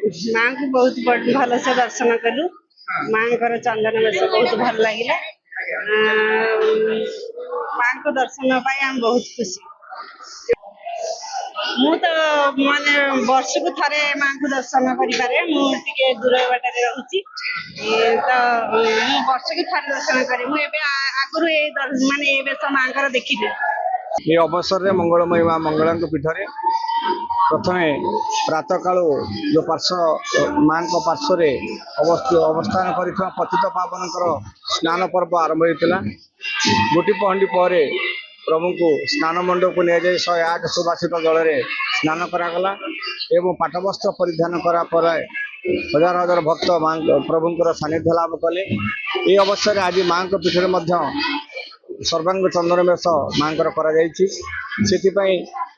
माँ को बहुत भल से दर्शन कलु। माँ को चंदन बेश बहुत भल लगे। माँ को दर्शन पाई हम बहुत खुशी। मु तो माने वर्ष को थारे माँ को दर्शन करें मुझे दूर बाटर रोचे तो वर्ष को थारे दर्शन करे आगु माने बेश माँ देखी ये अवसर में मंगलमयी माँ मंगला पीठरे प्रथम प्रातः कालू जो पार्श्व माँ पार्श्व अवस्थान कर पतित पावन स्नान पर्व आरंभ होता। गोटी पहंडी पर प्रभु को स्नान मंडप को नहीं 108 सुभाषित जल में स्नान करागला एवं पाटवस्त्र परिधान करापर हजार हजार भक्त माँ प्रभुंर सानिध्य लाभ कले। ये अवसर में आज माँ पीठे सर्वांग चंदन बेश माँ से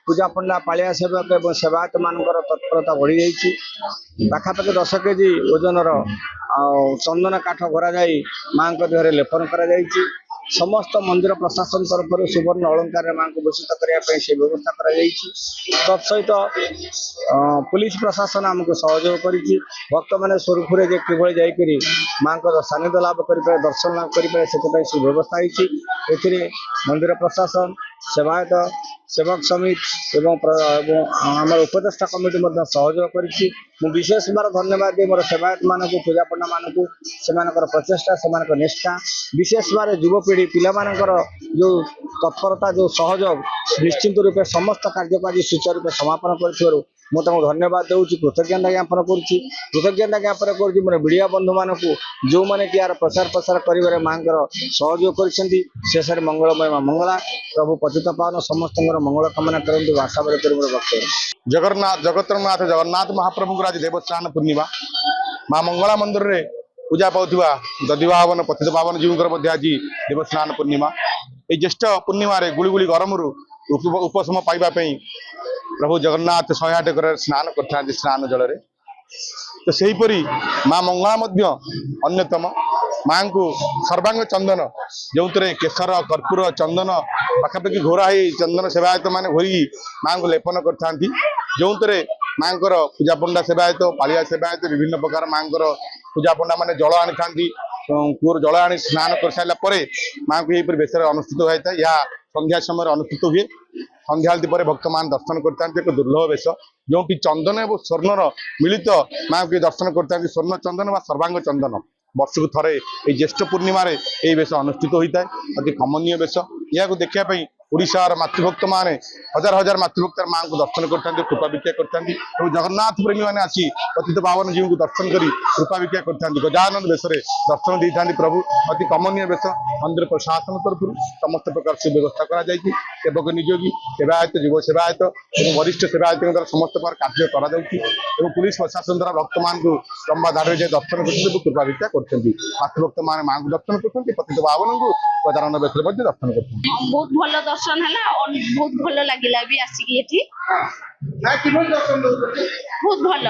पूजा पंडा पालिया सेवक और सेवायत मान तत्परता बढ़ी जाइए। पाखापाखि 10 केजी ओजन चंदन काठ भरा जाई माँ देहरे लेपन करा जाइए। समस्त मंदिर प्रशासन तरफ सुवर्ण अलंकार माँ को भूषित करने से व्यवस्था तत्सहित पुलिस प्रशासन आमको सहयोग कर भक्त मैंने सुरखुरे किभली जाकरी माँ को सानिध्य लाभ कर दर्शन लाभ करें से व्यवस्था होती। मंदिर प्रशासन सेवायत सेवक समिति एवं आम उपदेष्टा कमिटी सहयोग करी विशेष बार धन्यवाद दी मोर सेवायत मान को पूजा पंडा मान को से प्रचेषा से निष्ठा विशेष बार युवपीढ़ी पिलामानकर जो तत्परता जो सहयोग निश्चिंत रूपे समस्त कार्य को आज सुचारू रूपे समापन कर धन्यवाद दूसरी कृतज्ञता ज्ञापन कृतज्ञता ज्ञापन कर मोर मीडिया बंधु मान को जो मैंने कि यार प्रचार प्रसार कर माँ सहयोग कर मंगलमय माँ मंगला प्रभु पतित पावन समस्त मंगल कामना करते आशा कर वक्तव्य। जगन्नाथ जगतरनाथ जगन्नाथ महाप्रभु आज देवस्थान पूर्णिमा माँ मंगला मंदिर रे पूजा पाउथिबा दधि पावन पतित पावन जीवकर आज देवस्थान पूर्णिमा ये ज्येष्ठ पूर्णिमा गुड़गुड़ी गरम उपशम पाइबापी प्रभु जगन्नाथ 108 स्नान कर स्नान जल तो सेहीपरी माँ मंगला अन्यतम माँ को सर्वांग चंदन जो केसर कर्पूर चंदन पाखापाखि घोरा ही चंदन सेवायत मान घोरी माँ को लेपन कर जो माँ पूजा पंडा सेवायत पालिया सेवायत विभिन्न प्रकार माँ पूजा पंडा मान जल आनी था कूर जल आनी स्नान कर सारापर माँ को यही बेस अनुष्ठित होता है। यह संध्या समय अनुष्ठित हुए। संध्या पर भक्त मान दर्शन करते एक दुर्लभ बेश जो कि चंदन और स्वर्णर मिलित माँ को दर्शन करते स्वर्ण चंदन व सर्वांग चंदन वर्ष को थे ये ज्येष्ठ पूर्णिमा यही बेश अनुष्ठित होता है। अति कमनीय बेश या देखापी ओडिशार मातृभक्त माने हजार हजार मातृभक्त माँ को दर्शन करते कृपा भिक्षा करते जगन्नाथ प्रेमी मैंने आसी पतित पावन जीव को दर्शन कर कृपा भिक्षा करते गजानन बेश दर्शन दे था प्रभु अति कमनीय बेश मंदिर प्रशासन तरफ समस्त प्रकार सुव्यवस्था सेवक नियोगी सेवायत जीव सेवायत और वरिष्ठ सेवायत द्वारा समस्त प्रकार कार्य कर पुलिस प्रशासन द्वारा भक्त मान को लंबा दाढ़ जाए दर्शन कर कृपा भिक्षा करते मातृभक्त मैंने माँ को दर्शन करते पतित पावन को गजानन बेश दर्शन करते बहुत भल दर्शन है बहुत भल लगे भी आसिक बहुत भल।